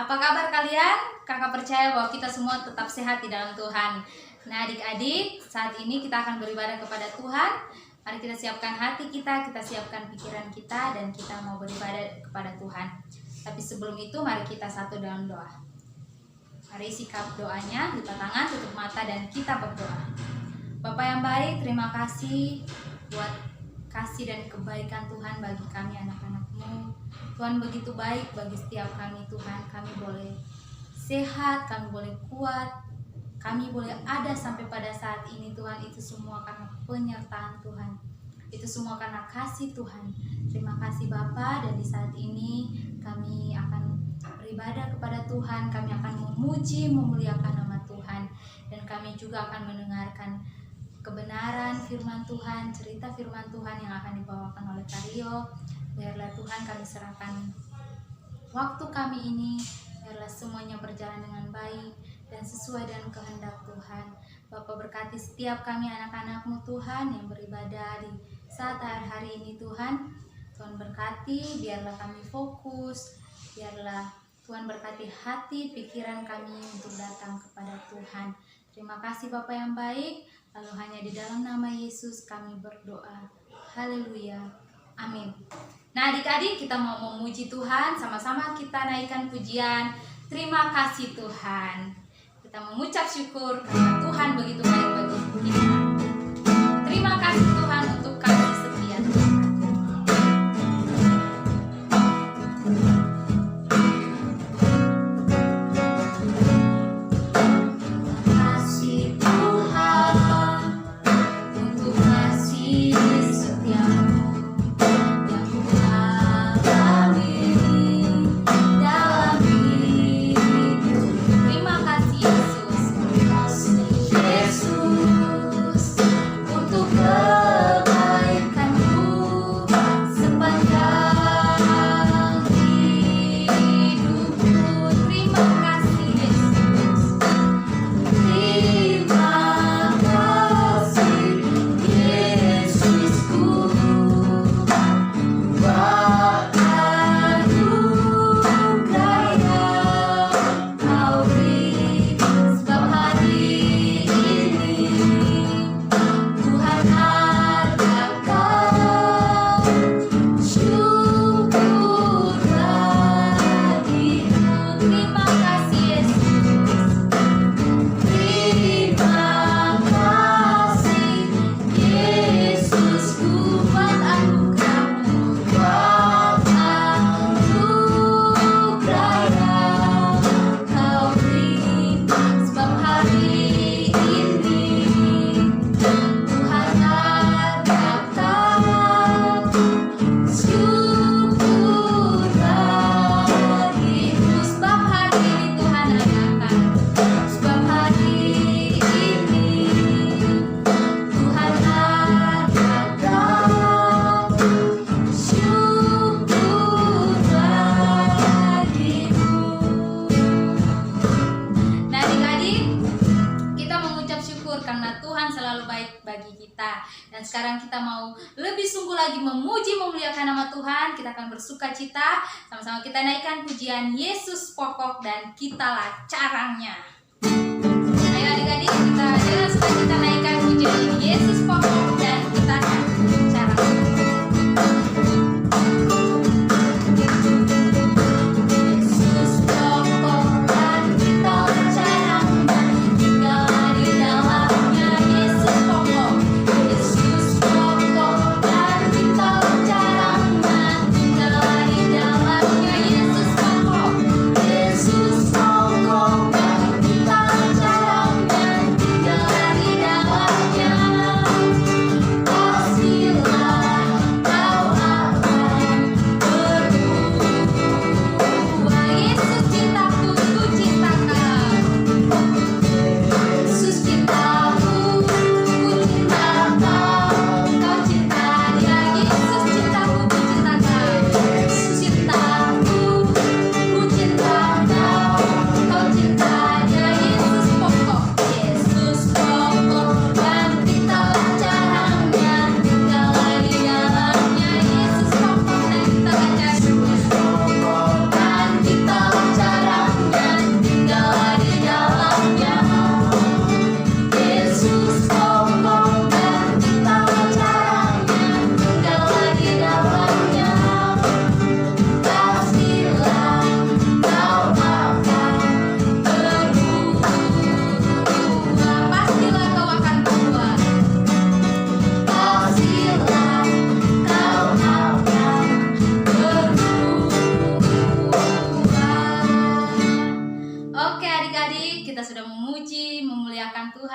Apa kabar kalian? Kakak percaya bahwa kita semua tetap sehat di dalam Tuhan. Nah adik-adik, saat ini kita akan beribadah kepada Tuhan. Mari kita siapkan hati kita siapkan pikiran kita, dan kita mau beribadah kepada Tuhan. Tapi sebelum itu mari kita satu dalam doa. Mari sikap doanya, lipat tangan, tutup mata, dan kita berdoa. Bapa yang baik, terima kasih buat kasih dan kebaikan Tuhan bagi kami anak-anak-Mu. Tuhan begitu baik bagi setiap kami Tuhan. Kami boleh sehat, kami boleh kuat, kami boleh ada sampai pada saat ini Tuhan. Itu semua karena penyertaan Tuhan. Itu semua karena kasih Tuhan. Terima kasih Bapa, dan di saat ini kami akan beribadah kepada Tuhan. Kami akan memuji, memuliakan nama Tuhan. Dan kami juga akan mendengarkan kebenaran firman Tuhan, cerita firman Tuhan yang akan dibawakan oleh Karyo. Biarlah Tuhan kami serahkan waktu kami ini, biarlah semuanya berjalan dengan baik dan sesuai dengan kehendak Tuhan. Bapa, berkati setiap kami anak-anak-Mu Tuhan yang beribadah di saat hari ini Tuhan. Tuhan berkati, biarlah kami fokus, biarlah Tuhan berkati hati, pikiran kami untuk datang kepada Tuhan. Terima kasih Bapa yang baik. Lalu hanya di dalam nama Yesus kami berdoa. Haleluya. Amin. Nah adik-adik, kita mau memuji Tuhan. Sama-sama kita naikkan pujian. Terima kasih Tuhan. Kita mengucap syukur karena Tuhan begitu baik bagi kita. Terima kasih Tuhan untuk kasih setia Tuhan. Dan sekarang kita mau lebih sungguh lagi memuji, memuliakan nama Tuhan. Kita akan bersuka cita. Sama-sama kita naikkan pujian Yesus pokok dan kitalah carangnya. Ayo adik-adik, kita dengan sukacita naikkan pujian Yesus pokok dan kitalah carangnya. Carangnya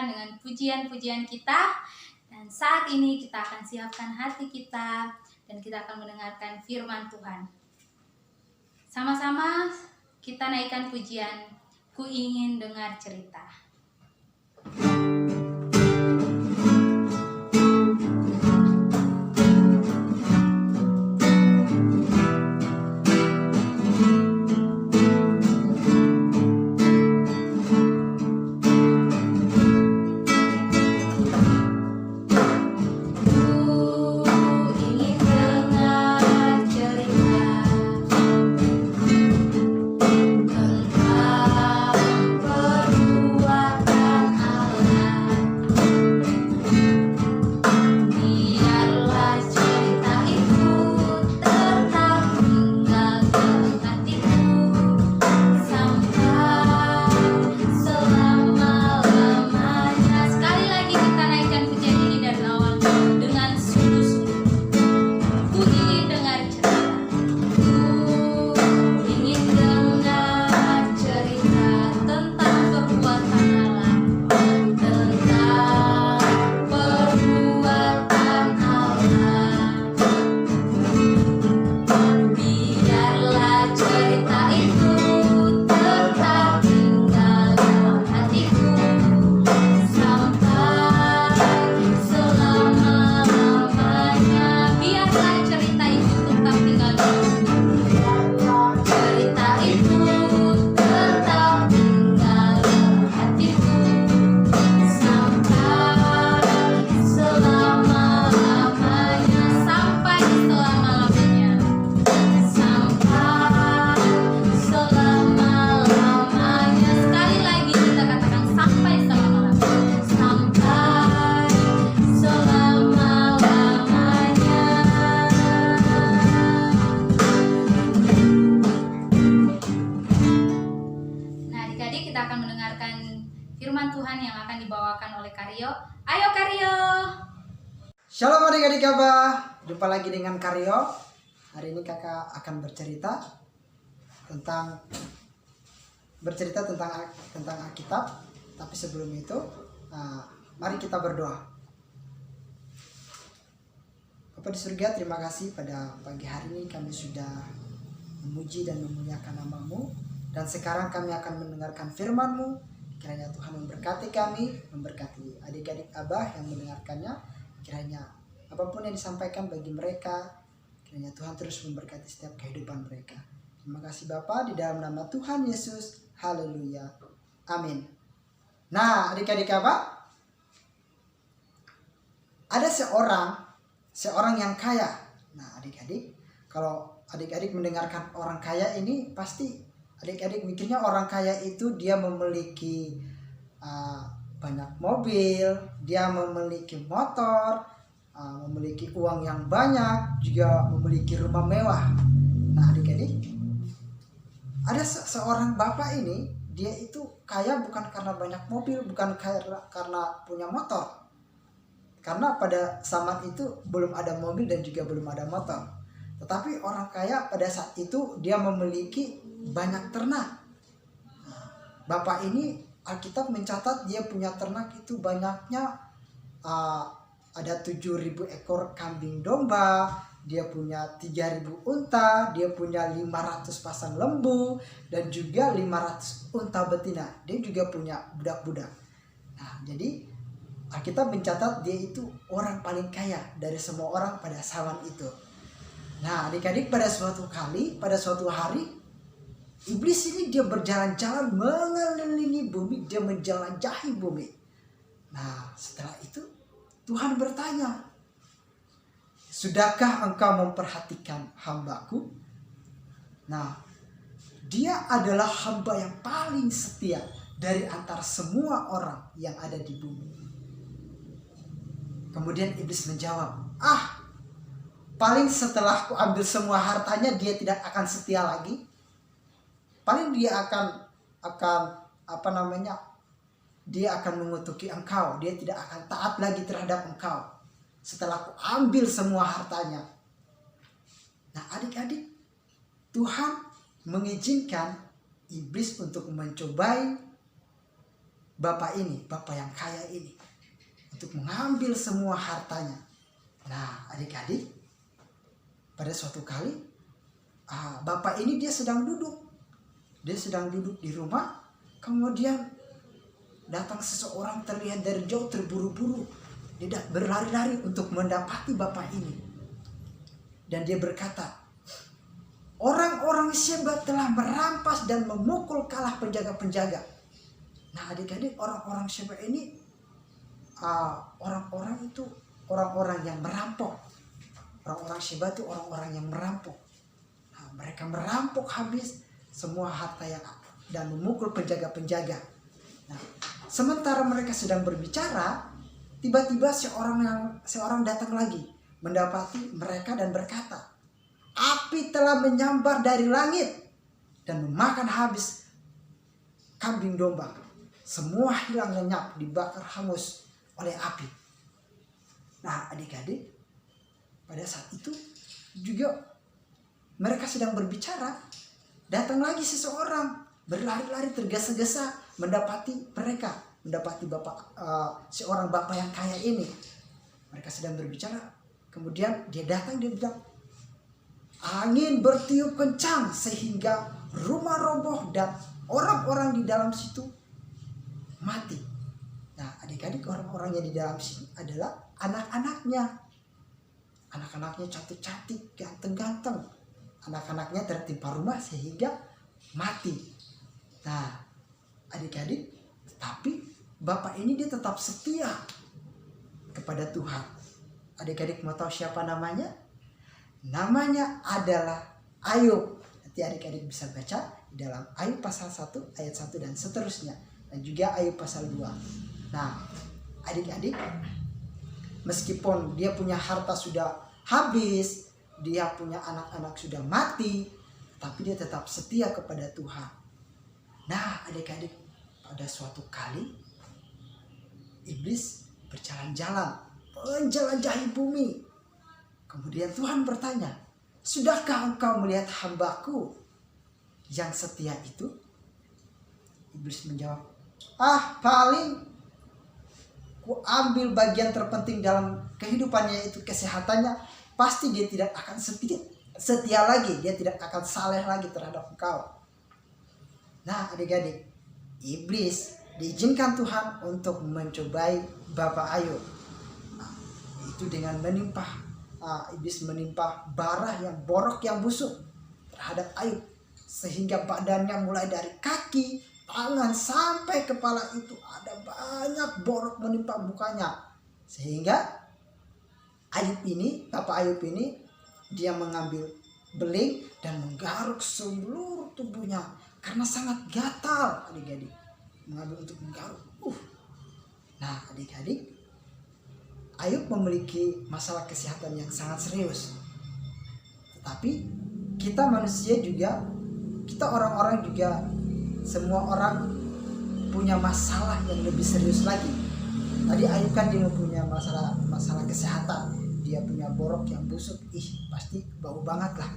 Tuhan dengan pujian-pujian kita. Dan saat ini kita akan siapkan hati kita dan kita akan mendengarkan firman Tuhan. Sama-sama kita naikkan pujian, ku ingin dengar cerita. Shalom adik-adik Abah, jumpa lagi dengan Karyo. Hari ini kakak akan bercerita tentang Alkitab. Tapi sebelum itu, mari kita berdoa. Bapa di surga, terima kasih pada pagi hari ini kami sudah memuji dan memuliakan nama-Mu. Dan sekarang kami akan mendengarkan firman-Mu. Kiranya Tuhan memberkati kami, memberkati adik-adik Abah yang mendengarkannya. Kiranya apapun yang disampaikan bagi mereka, kiranya Tuhan terus memberkati setiap kehidupan mereka. Terima kasih Bapa, di dalam nama Tuhan Yesus. Haleluya. Amin. Nah, adik-adik Abah, ada seorang yang kaya. Nah, adik-adik, kalau adik-adik mendengarkan orang kaya ini, pasti adik-adik mikirnya orang kaya itu dia memiliki banyak mobil, dia memiliki motor, memiliki uang yang banyak, juga memiliki rumah mewah. Nah adik-adik, ada seorang bapak ini, dia itu kaya bukan karena banyak mobil, bukan karena punya motor. Karena pada zaman itu belum ada mobil dan juga belum ada motor. Tetapi orang kaya pada saat itu dia memiliki banyak ternak. Bapak ini Alkitab mencatat dia punya ternak itu banyaknya, ada 7.000 ekor kambing domba, dia punya 3.000 unta, dia punya 500 pasang lembu, dan juga 500 unta betina. Dia juga punya budak-budak. Nah, jadi Alkitab mencatat dia itu orang paling kaya dari semua orang pada zaman itu. Nah, adik-adik, pada suatu hari, iblis ini dia berjalan-jalan mengelilingi bumi, dia menjelajahi bumi. Nah, setelah itu Tuhan bertanya, "Sudahkah engkau memperhatikan hamba-Ku?" Nah, dia adalah hamba yang paling setia dari antara semua orang yang ada di bumi. Kemudian iblis menjawab, paling setelah ku ambil semua hartanya dia tidak akan setia lagi. Paling dia akan dia akan mengutuki engkau, dia tidak akan taat lagi terhadap engkau setelah aku ambil semua hartanya. Nah adik-adik, Tuhan mengizinkan iblis untuk mencobai bapak ini, bapak yang kaya ini, untuk mengambil semua hartanya. Nah, adik-adik, pada suatu kali bapak ini dia sedang duduk di rumah, kemudian datang seseorang terlihat dari jauh terburu-buru. Dia berlari-lari untuk mendapati bapak ini. Dan dia berkata, orang-orang Sheba telah merampas dan memukul kalah penjaga-penjaga. Nah, adik-adik, orang-orang Sheba ini orang-orang itu orang-orang yang merampok. Orang-orang Sheba itu orang-orang yang merampok. Nah, mereka merampok habis semua harta yang dan memukul penjaga-penjaga. Nah, sementara mereka sedang berbicara, tiba-tiba seorang datang lagi mendapati mereka dan berkata, api telah menyambar dari langit dan memakan habis kambing domba. Semua hilang lenyap, dibakar hangus oleh api. Nah, adik-adik, pada saat itu juga mereka sedang berbicara, datang lagi seseorang berlari-lari tergesa-gesa mendapati bapak seorang bapak yang kaya ini. Mereka sedang berbicara. Kemudian dia datang, dia bilang, angin bertiup kencang sehingga rumah roboh dan orang-orang di dalam situ mati. Nah, adik-adik, orang-orang yang di dalam sini adalah anak-anaknya. Anak-anaknya cantik-cantik, ganteng-ganteng. Anak-anaknya tertimpa rumah sehingga mati. Nah, adik-adik, tapi bapak ini dia tetap setia kepada Tuhan. Adik-adik mau tahu siapa namanya? Namanya adalah Ayub. Nanti adik-adik bisa baca di dalam Ayub pasal 1 ayat 1 dan seterusnya. Dan juga Ayub pasal 2. Nah, adik-adik, meskipun dia punya harta sudah habis, dia punya anak-anak sudah mati, tapi dia tetap setia kepada Tuhan. Nah, adik-adik, pada suatu kali iblis berjalan-jalan menjelajahi bumi. Kemudian Tuhan bertanya, sudahkah engkau melihat hambaku yang setia itu? Iblis menjawab, paling ku ambil bagian terpenting dalam kehidupannya, itu kesehatannya. Pasti dia tidak akan setia lagi, dia tidak akan saleh lagi terhadap engkau. Nah, adik-adik, iblis diizinkan Tuhan untuk mencobai bapak Ayub. Itu dengan iblis menimpa bara yang borok yang busuk terhadap Ayub, sehingga badannya mulai dari kaki, tangan sampai kepala itu ada banyak borok menimpa mukanya, sehingga bapak Ayub ini dia mengambil beling dan menggaruk seluruh tubuhnya karena sangat gatal. Adik-adik, mengambil untuk menggaruk. Nah, adik-adik, Ayub memiliki masalah kesehatan yang sangat serius. Tetapi kita manusia juga, kita orang-orang juga, semua orang punya masalah yang lebih serius lagi. Tadi Ayub kan dia punya masalah kesehatan. Dia punya borok yang busuk. Pasti bau banget lah.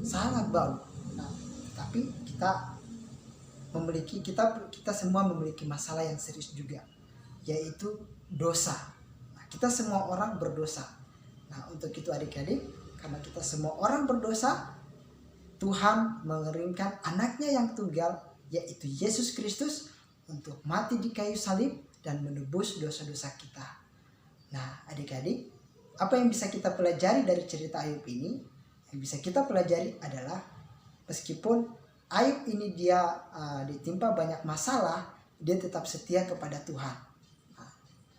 Sangat bau. Nah, tapi kita semua memiliki masalah yang serius juga, yaitu dosa. Kita semua orang berdosa. Nah, untuk itu adik-adik, karena kita semua orang berdosa, Tuhan mengirimkan anaknya yang tunggal, yaitu Yesus Kristus, untuk mati di kayu salib dan menebus dosa-dosa kita. Nah, adik-adik, apa yang bisa kita pelajari dari cerita Ayub ini? Yang bisa kita pelajari adalah, meskipun Ayub ini dia ditimpa banyak masalah, dia tetap setia kepada Tuhan.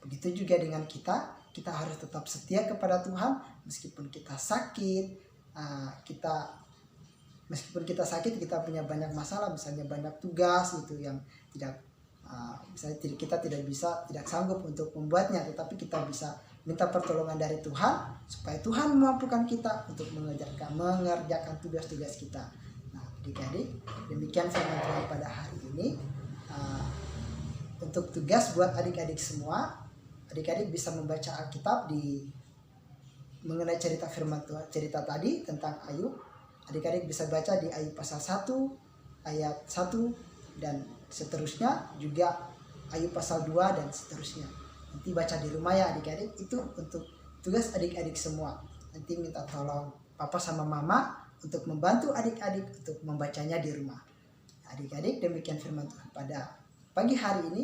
Begitu juga dengan kita harus tetap setia kepada Tuhan meskipun kita sakit. Meskipun kita sakit, kita punya banyak masalah, misalnya banyak tugas itu yang misalnya kita tidak sanggup untuk membuatnya, tetapi kita bisa minta pertolongan dari Tuhan supaya Tuhan memampukan kita untuk mengerjakan tugas-tugas kita. Nah, adik-adik, demikian firman Tuhan pada hari ini. Untuk tugas buat adik-adik semua, adik-adik bisa membaca Alkitab mengenai cerita firman Tuhan, cerita tadi tentang Ayub. Adik-adik bisa baca di Ayub pasal 1 ayat 1 dan seterusnya. Juga Ayub pasal 2 dan seterusnya. Nanti baca di rumah ya adik-adik, itu untuk tugas adik-adik semua. Nanti minta tolong papa sama mama untuk membantu adik-adik untuk membacanya di rumah. Adik-adik, demikian firman Tuhan pada pagi hari ini.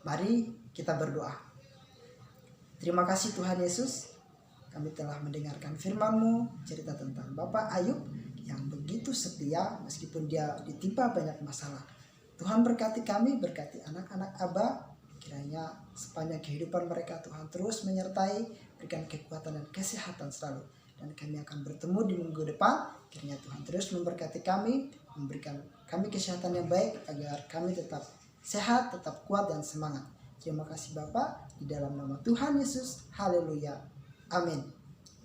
Mari kita berdoa. Terima kasih Tuhan Yesus, kami telah mendengarkan firman-Mu, cerita tentang Bapak Ayub yang begitu setia meskipun dia ditimpa banyak masalah. Tuhan berkati kami, berkati anak-anak Aba, kiranya sepanjang kehidupan mereka Tuhan terus menyertai, berikan kekuatan dan kesehatan selalu. Dan kami akan bertemu di minggu depan, kiranya Tuhan terus memberkati kami, memberikan kami kesehatan yang baik agar kami tetap sehat, tetap kuat dan semangat. Terima kasih Bapak, di dalam nama Tuhan Yesus, haleluya, amin.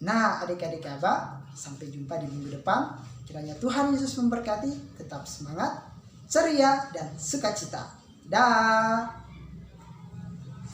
Nah adik-adik Aba, sampai jumpa di minggu depan. Kiranya Tuhan Yesus memberkati, tetap semangat, ceria, dan sukacita. Dah.